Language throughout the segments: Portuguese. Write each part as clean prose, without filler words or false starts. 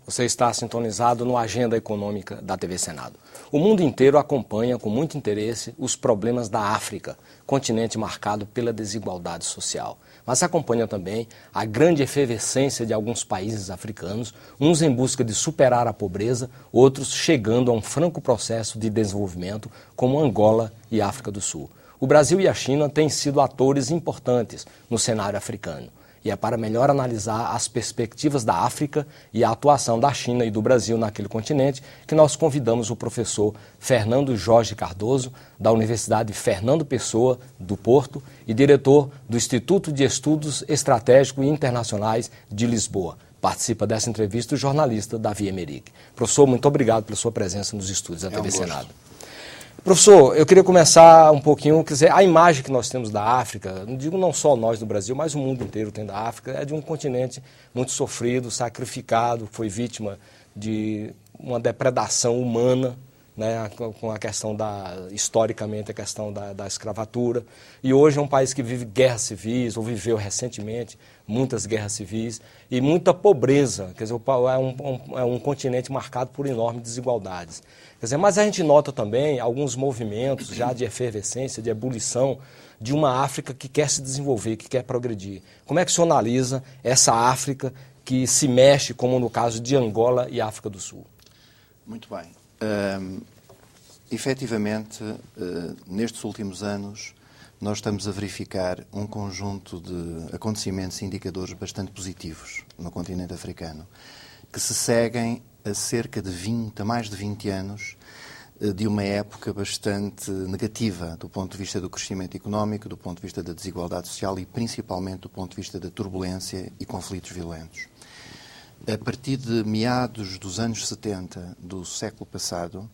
Você está sintonizado no Agenda Econômica da TV Senado. O mundo inteiro acompanha com muito interesse os problemas da África, continente marcado pela desigualdade social. Mas acompanha também a grande efervescência de alguns países africanos, uns em busca de superar a pobreza, outros chegando a um franco processo de desenvolvimento, como Angola e África do Sul. O Brasil e a China têm sido atores importantes no cenário africano. E é para melhor analisar as perspectivas da África e a atuação da China e do Brasil naquele continente que nós convidamos o professor Fernando Jorge Cardoso, da Universidade Fernando Pessoa, do Porto, e diretor do Instituto de Estudos Estratégicos e Internacionais de Lisboa. Participa dessa entrevista o jornalista Davi Emerick. Professor, muito obrigado pela sua presença nos estúdios da TV Senado. Professor, eu queria começar um pouquinho, quer dizer, a imagem que nós temos da África, não digo não só nós do Brasil, mas o mundo inteiro tem da África, é de um continente muito sofrido, sacrificado, foi vítima de uma depredação humana, né, com a questão historicamente, a questão da escravatura. E hoje é um país que vive guerras civis, ou viveu recentemente muitas guerras civis, e muita pobreza, quer dizer, é um continente marcado por enormes desigualdades. Quer dizer, mas a gente nota também alguns movimentos já de efervescência, de ebulição, de uma África que quer se desenvolver, que quer progredir. Como é que o senhor analisa essa África que se mexe, como no caso de Angola e África do Sul? Muito bem. Efetivamente, nestes últimos anos, nós estamos a verificar um conjunto de acontecimentos e indicadores bastante positivos no continente africano, que se seguem a cerca de mais de 20 anos de uma época bastante negativa do ponto de vista do crescimento económico, do ponto de vista da desigualdade social e principalmente do ponto de vista da turbulência e conflitos violentos. A partir de meados dos anos 70 do século passado,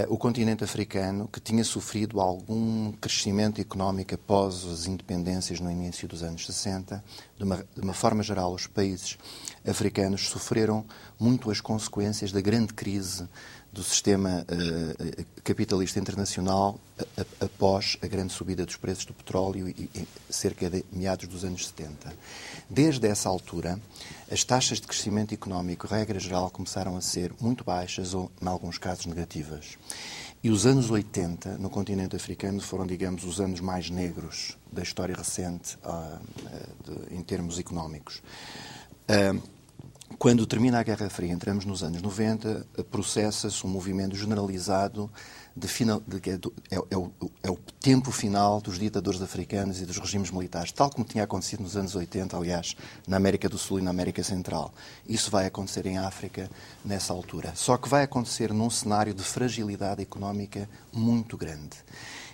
o continente africano, que tinha sofrido algum crescimento económico após as independências no início dos anos 60, de uma forma geral, os países africanos sofreram muito as consequências da grande crise do sistema capitalista internacional após a grande subida dos preços do petróleo cerca de meados dos anos 70. Desde essa altura, as taxas de crescimento económico, regra geral, começaram a ser muito baixas ou, em alguns casos, negativas. E os anos 80, no continente africano, foram, digamos, os anos mais negros da história recente em termos económicos. Quando termina a Guerra Fria, entramos nos anos 90, processa-se um movimento generalizado é o tempo final dos ditadores africanos e dos regimes militares, tal como tinha acontecido nos anos 80, aliás, na América do Sul e na América Central. Isso vai acontecer em África nessa altura. Só que vai acontecer num cenário de fragilidade económica muito grande.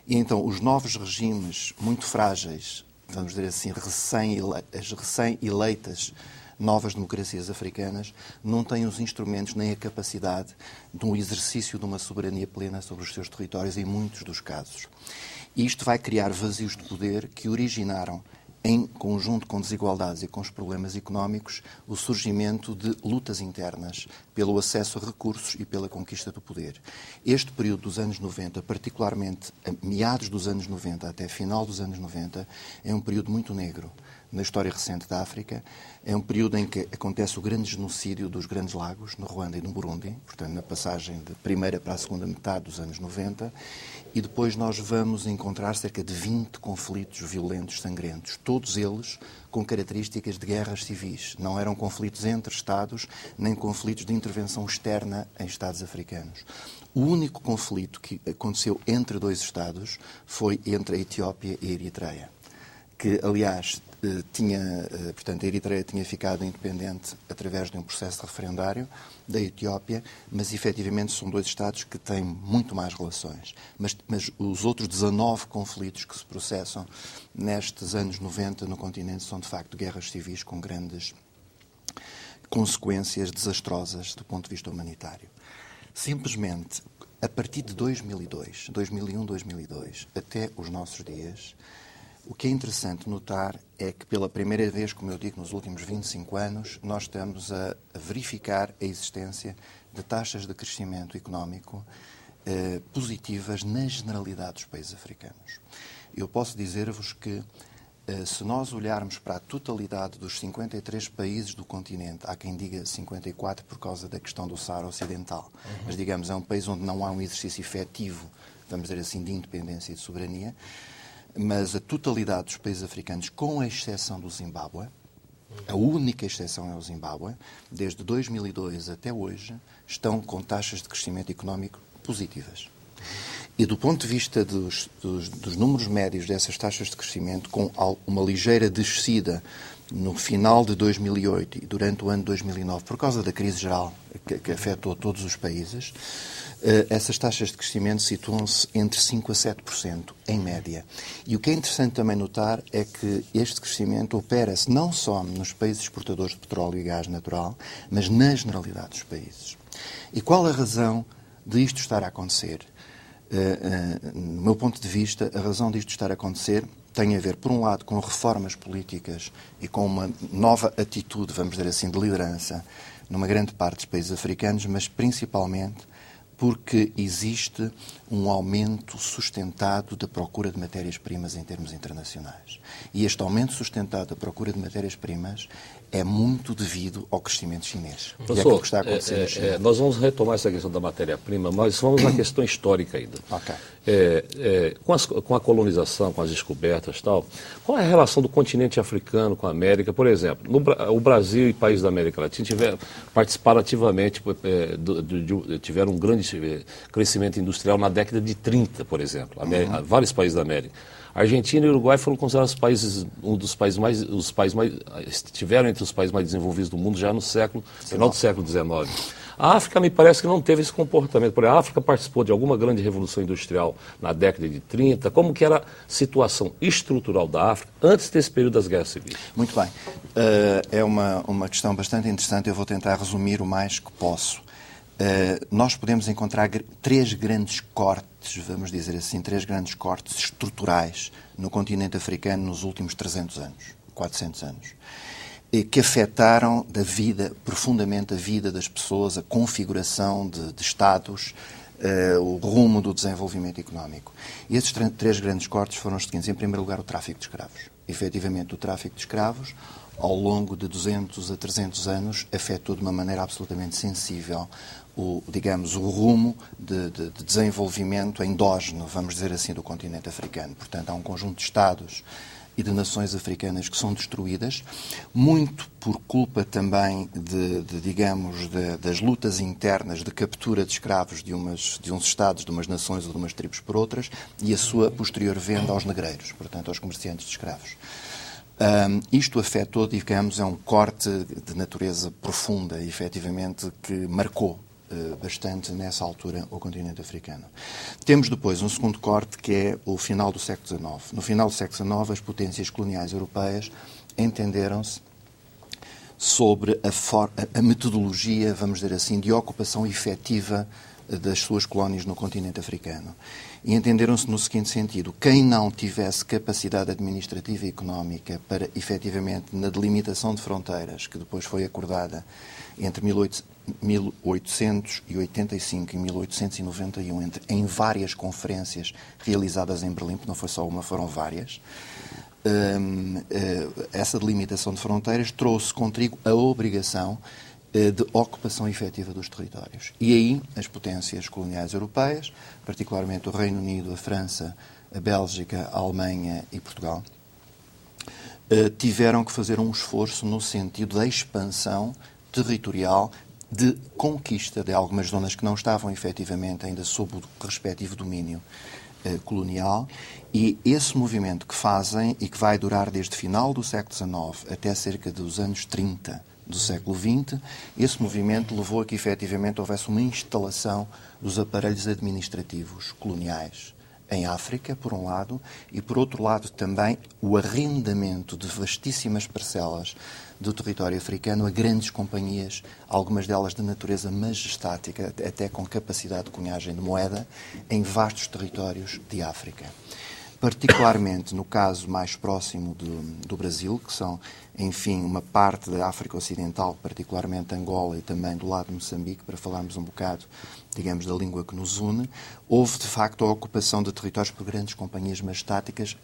E então os novos regimes muito frágeis, vamos dizer assim, as recém-eleitas novas democracias africanas não têm os instrumentos nem a capacidade de um exercício de uma soberania plena sobre os seus territórios em muitos dos casos. E isto vai criar vazios de poder que originaram, em conjunto com desigualdades e com os problemas económicos, o surgimento de lutas internas pelo acesso a recursos e pela conquista do poder. Este período dos anos 90, particularmente a meados dos anos 90 até final dos anos 90, é um período muito negro na história recente da África. É um período em que acontece o grande genocídio dos Grandes Lagos, no Ruanda e no Burundi, portanto, na passagem da primeira para a segunda metade dos anos 90, e depois nós vamos encontrar cerca de 20 conflitos violentos, sangrentos, todos eles com características de guerras civis. Não eram conflitos entre Estados, nem conflitos de intervenção externa em Estados africanos. O único conflito que aconteceu entre dois Estados foi entre a Etiópia e a Eritreia, que, aliás, portanto, a Eritreia tinha ficado independente através de um processo referendário da Etiópia, mas efetivamente são dois Estados que têm muito mais relações. Mas os outros 19 conflitos que se processam nestes anos 90 no continente são, de facto, guerras civis com grandes consequências desastrosas do ponto de vista humanitário. Simplesmente, a partir de 2001, 2002, até os nossos dias, o que é interessante notar é que, pela primeira vez, como eu digo, nos últimos 25 anos, nós estamos a verificar a existência de taxas de crescimento económico positivas na generalidade dos países africanos. Eu posso dizer-vos que Se nós olharmos para a totalidade dos 53 países do continente, há quem diga 54 por causa da questão do Saara Ocidental, mas digamos, é um país onde não há um exercício efetivo, vamos dizer assim, de independência e de soberania, mas a totalidade dos países africanos, com a exceção do Zimbábue, a única exceção é o Zimbábue, desde 2002 até hoje, estão com taxas de crescimento económico positivas. E do ponto de vista dos números médios dessas taxas de crescimento, com uma ligeira descida no final de 2008 e durante o ano de 2009, por causa da crise geral que afetou todos os países, essas taxas de crescimento situam-se entre 5% a 7%, em média. E o que é interessante também notar é que este crescimento opera-se não só nos países exportadores de petróleo e gás natural, mas na generalidade dos países. E qual a razão de isto estar a acontecer? No meu ponto de vista, a razão disto estar a acontecer tem a ver, por um lado, com reformas políticas e com uma nova atitude, vamos dizer assim, de liderança numa grande parte dos países africanos, mas principalmente porque existe um aumento sustentado da procura de matérias-primas em termos internacionais. E este aumento sustentado da procura de matérias-primas é muito devido ao crescimento chinês. Professor, que está a acontecer na China. nós vamos retomar essa questão da matéria-prima, mas vamos à questão histórica ainda. Okay. Com a colonização, com as descobertas e tal, qual é a relação do continente africano com a América? Por exemplo, o Brasil e países da América Latina participaram ativamente, tiveram um grande crescimento industrial na década de 30, por exemplo, vários países da América. A Argentina e o Uruguai foram considerados estiveram entre os países mais desenvolvidos do mundo já no final do século XIX. A África me parece que não teve esse comportamento. Por exemplo, a África participou de alguma grande revolução industrial na década de 30. Como que era a situação estrutural da África antes desse período das guerras civis? Muito bem. É uma questão bastante interessante. Eu vou tentar resumir o mais que posso. Nós podemos encontrar três grandes cortes, vamos dizer assim, três grandes cortes estruturais no continente africano nos últimos 300 anos, 400 anos, que afetaram profundamente a vida das pessoas, a configuração de Estados, o rumo do desenvolvimento económico. E esses três grandes cortes foram os seguintes. Em primeiro lugar, o tráfico de escravos. Efetivamente, o tráfico de escravos, ao longo de 200 a 300 anos, afetou de uma maneira absolutamente sensível o rumo de desenvolvimento endógeno, vamos dizer assim, do continente africano. Portanto, há um conjunto de Estados e de nações africanas que são destruídas, muito por culpa também das lutas internas de captura de escravos de uns Estados, de umas nações ou de umas tribos por outras, e a sua posterior venda aos negreiros, portanto, aos comerciantes de escravos. Isto afetou, digamos, é um corte de natureza profunda, efetivamente, que marcou bastante nessa altura o continente africano. Temos depois um segundo corte que é o final do século XIX. No final do século XIX, as potências coloniais europeias entenderam-se sobre a metodologia, vamos dizer assim, de ocupação efetiva das suas colónias no continente africano. E entenderam-se no seguinte sentido: quem não tivesse capacidade administrativa e económica para, efetivamente, na delimitação de fronteiras, que depois foi acordada entre 1885 e 1891, em várias conferências realizadas em Berlim, não foi só uma, foram várias, essa delimitação de fronteiras trouxe consigo a obrigação de ocupação efetiva dos territórios. E aí as potências coloniais europeias, particularmente o Reino Unido, a França, a Bélgica, a Alemanha e Portugal, tiveram que fazer um esforço no sentido da expansão territorial, de conquista de algumas zonas que não estavam efetivamente ainda sob o respectivo domínio colonial, e esse movimento que fazem e que vai durar desde o final do século XIX até cerca dos anos 30 do século XX, esse movimento levou a que efetivamente houvesse uma instalação dos aparelhos administrativos coloniais em África, por um lado, e por outro lado também o arrendamento de vastíssimas parcelas do território africano a grandes companhias, algumas delas de natureza majestática, até com capacidade de cunhagem de moeda, em vastos territórios de África. particularmente no caso mais próximo do Brasil, que são, enfim, uma parte da África Ocidental, particularmente Angola e também do lado de Moçambique, para falarmos um bocado, digamos, da língua que nos une, houve, de facto, a ocupação de territórios por grandes companhias mastáticas,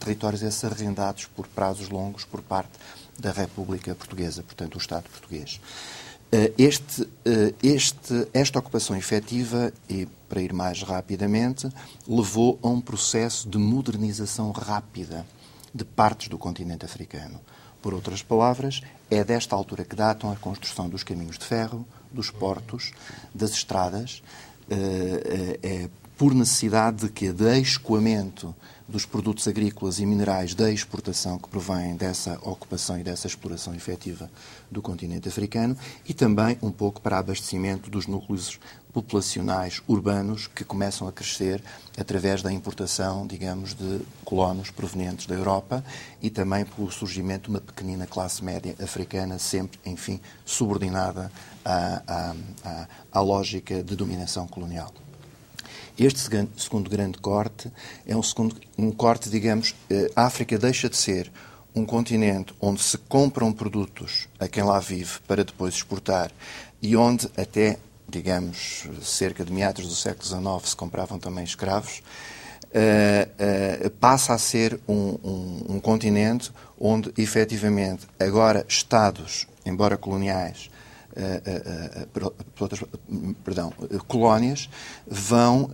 territórios esses arrendados por prazos longos por parte da República Portuguesa, portanto, o Estado português. Esta ocupação efetiva, e para ir mais rapidamente, levou a um processo de modernização rápida de partes do continente africano. Por outras palavras, é desta altura que datam a construção dos caminhos de ferro, dos portos, das estradas, por necessidade de escoamento dos produtos agrícolas e minerais da exportação que provém dessa ocupação e dessa exploração efetiva do continente africano, e também um pouco para abastecimento dos núcleos populacionais urbanos que começam a crescer através da importação, digamos, de colonos provenientes da Europa e também pelo surgimento de uma pequenina classe média africana, sempre, enfim, subordinada à lógica de dominação colonial. Este segundo grande corte é um corte, digamos, a África deixa de ser um continente onde se compram produtos a quem lá vive para depois exportar e onde até, digamos, cerca de meados do século XIX se compravam também escravos, passa a ser um continente onde, efetivamente, agora Estados, embora coloniais, colónias, vão,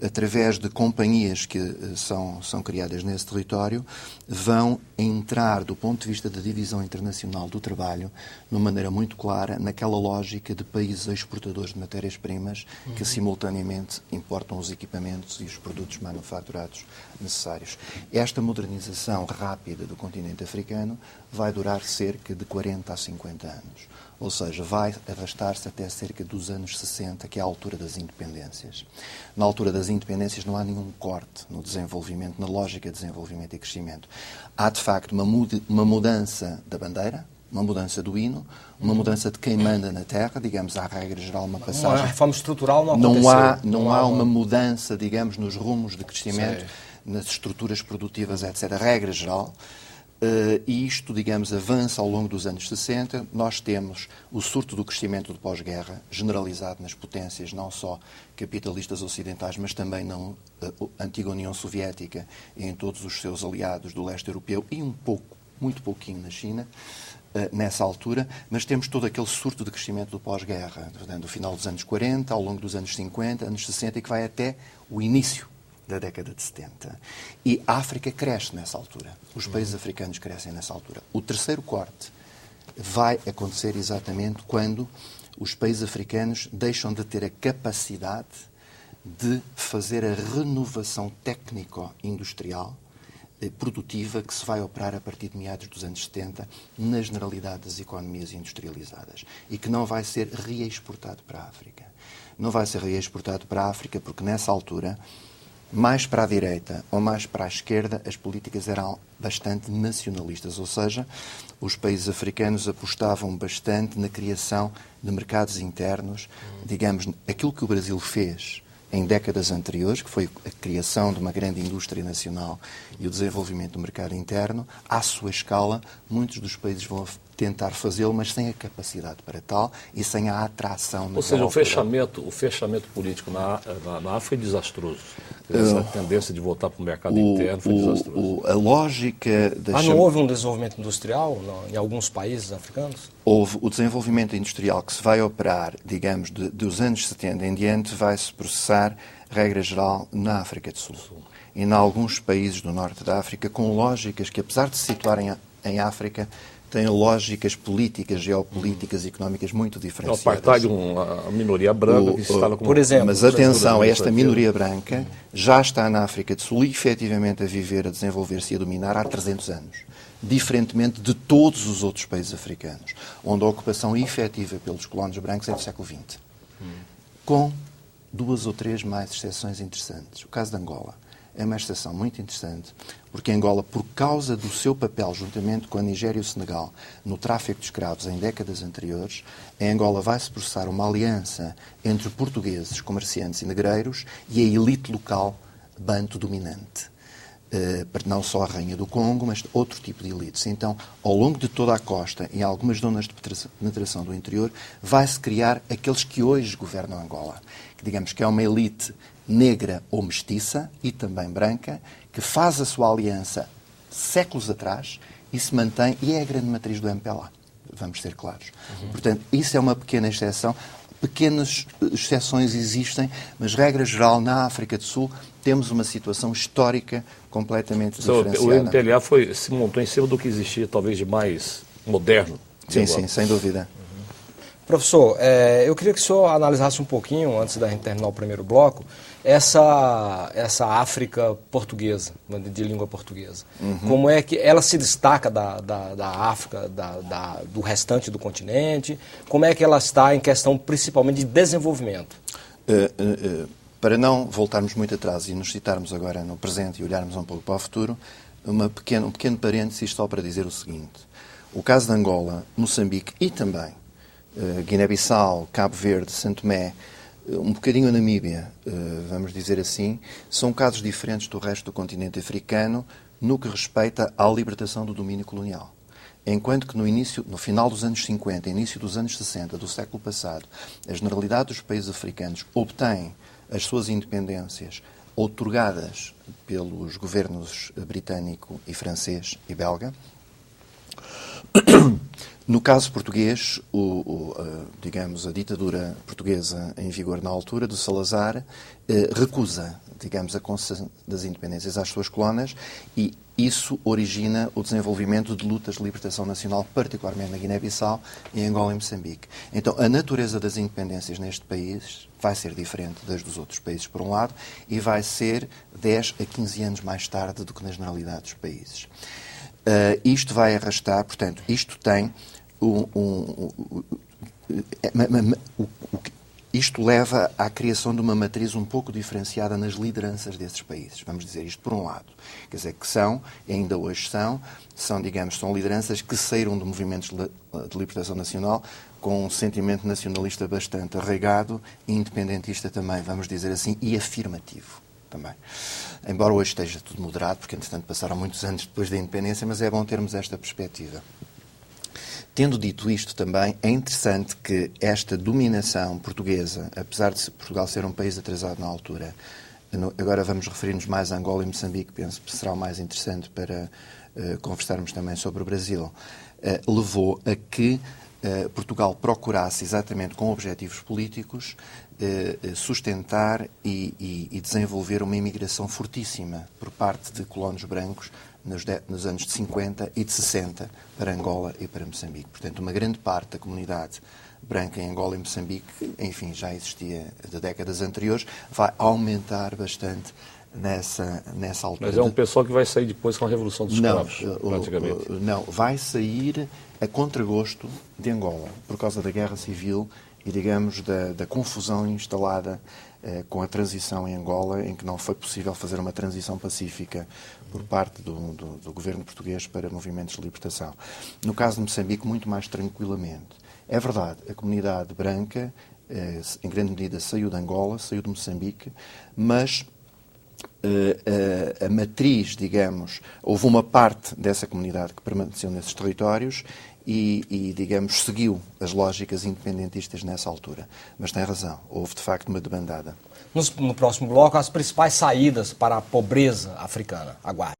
através de companhias que são criadas nesse território, vão entrar, do ponto de vista da divisão internacional do trabalho, de uma maneira muito clara, naquela lógica de países exportadores de matérias-primas que, simultaneamente, importam os equipamentos e os produtos manufaturados necessários. Esta modernização rápida do continente africano vai durar cerca de 40 a 50 anos. Ou seja, vai arrastar-se até cerca dos anos 60, que é a altura das independências. Na altura das independências não há nenhum corte no desenvolvimento, na lógica de desenvolvimento e crescimento. Há, de facto, uma mudança da bandeira, uma mudança do hino, uma mudança de quem manda na terra, digamos, à regra geral, uma passagem. Uma reforma estrutural não aconteceu. Não há uma mudança, digamos, nos rumos de crescimento, nas estruturas produtivas, etc. A regra geral. E isto, digamos, avança ao longo dos anos 60. Nós temos o surto do crescimento do pós-guerra, generalizado nas potências, não só capitalistas ocidentais, mas também na antiga União Soviética e em todos os seus aliados do leste europeu e muito pouquinho na China, nessa altura, mas temos todo aquele surto de crescimento do pós-guerra, do final dos anos 40, ao longo dos anos 50, anos 60, e que vai até o início da década de 70. E a África cresce nessa altura. Os países africanos crescem nessa altura. O terceiro corte vai acontecer exatamente quando os países africanos deixam de ter a capacidade de fazer a renovação técnico-industrial produtiva que se vai operar a partir de meados dos anos 70 na generalidade das economias industrializadas e que não vai ser reexportado para a África. Não vai ser reexportado para a África porque nessa altura, mais para a direita ou mais para a esquerda, as políticas eram bastante nacionalistas, ou seja, os países africanos apostavam bastante na criação de mercados internos, digamos, aquilo que o Brasil fez em décadas anteriores, que foi a criação de uma grande indústria nacional e o desenvolvimento do mercado interno, à sua escala, muitos dos países vão tentar fazê-lo, mas sem a capacidade para tal e sem a atração. Ou seja, o fechamento político na África foi desastroso. Essa tendência de voltar para o mercado interno foi desastroso. A lógica... Não houve um desenvolvimento industrial em alguns países africanos? Houve o desenvolvimento industrial que se vai operar, digamos, dos anos 70 em diante, vai-se processar, regra geral, na África do Sul. E em alguns países do norte da África, com lógicas que, apesar de se situarem em África, têm lógicas políticas, geopolíticas e económicas muito diferenciadas. O apartheid, a minoria branca que se instala como... Por exemplo, mas atenção, esta minoria branca já está na África do Sul e efetivamente a viver, a desenvolver-se e a dominar há 300 anos. Diferentemente de todos os outros países africanos, onde a ocupação efetiva pelos colonos brancos é do século XX. Com 2 ou 3 mais exceções interessantes. O caso de Angola é uma exceção muito interessante, porque Angola, por causa do seu papel, juntamente com a Nigéria e o Senegal, no tráfico de escravos em décadas anteriores, em Angola vai-se processar uma aliança entre portugueses, comerciantes e negreiros e a elite local banto dominante. não só a Rainha do Congo, mas outro tipo de elites. Então, ao longo de toda a costa, em algumas zonas de penetração do interior, vai-se criar aqueles que hoje governam Angola, que digamos que é uma elite negra ou mestiça, e também branca, que faz a sua aliança séculos atrás e se mantém, e é a grande matriz do MPLA, vamos ser claros. Portanto, isso é uma pequena exceção. Pequenas exceções existem, mas, regra geral, na África do Sul temos uma situação histórica completamente diferenciada. O MPLA se montou em cima do que existia, talvez, de mais moderno. Sim, sim, sem dúvida. Professor, eu queria que o senhor analisasse um pouquinho, antes da gente terminar o primeiro bloco, essa África portuguesa, de língua portuguesa. Como é que ela se destaca da África, do restante do continente? Como é que ela está em questão, principalmente, de desenvolvimento? Para não voltarmos muito atrás e nos citarmos agora no presente e olharmos um pouco para o futuro, um pequeno parênteses só para dizer o seguinte. O caso de Angola, Moçambique e também Guiné-Bissau, Cabo Verde, Santo Tomé, um bocadinho a Namíbia, vamos dizer assim, são casos diferentes do resto do continente africano no que respeita à libertação do domínio colonial. Enquanto que no final dos anos 50, início dos anos 60 do século passado, a generalidade dos países africanos obtém as suas independências outorgadas pelos governos britânico e francês e belga. No caso português, digamos, a ditadura portuguesa em vigor na altura, do Salazar, recusa, digamos, a concessão das independências às suas colónias, e isso origina o desenvolvimento de lutas de libertação nacional, particularmente na Guiné-Bissau, em Angola e Moçambique. Então, a natureza das independências neste país vai ser diferente das dos outros países, por um lado, e vai ser 10 a 15 anos mais tarde do que na generalidade dos países. Isto vai arrastar, portanto, isto tem isto leva à criação de uma matriz um pouco diferenciada nas lideranças desses países. Vamos dizer isto por um lado. Quer dizer, que ainda hoje são, digamos, são lideranças que saíram de movimentos de libertação nacional com um sentimento nacionalista bastante arraigado e independentista também, vamos dizer assim, e afirmativo também. Embora hoje esteja tudo moderado, porque, entretanto, passaram muitos anos depois da independência, mas é bom termos esta perspectiva. Tendo dito isto também, é interessante que esta dominação portuguesa, apesar de Portugal ser um país atrasado na altura, agora vamos referir-nos mais a Angola e Moçambique, penso que será o mais interessante para conversarmos também sobre o Brasil, levou a que Portugal procurasse, exatamente com objetivos políticos, sustentar e desenvolver uma imigração fortíssima por parte de colonos brancos nos anos de 50 e de 60 para Angola e para Moçambique. Portanto, uma grande parte da comunidade branca em Angola e Moçambique, enfim, já existia de décadas anteriores, vai aumentar bastante nessa altura. Mas é um pessoal que vai sair depois com a Revolução dos Escravos, praticamente. Não, vai sair a contragosto de Angola, por causa da guerra civil e, digamos, da confusão instalada com a transição em Angola, em que não foi possível fazer uma transição pacífica por parte do governo português para movimentos de libertação. No caso de Moçambique, muito mais tranquilamente. É verdade, a comunidade branca, em grande medida, saiu de Angola, saiu de Moçambique, mas a matriz, digamos, houve uma parte dessa comunidade que permaneceu nesses territórios e, digamos, seguiu as lógicas independentistas nessa altura. Mas tem razão, houve de facto uma debandada. No próximo bloco, as principais saídas para a pobreza africana. Aguarde.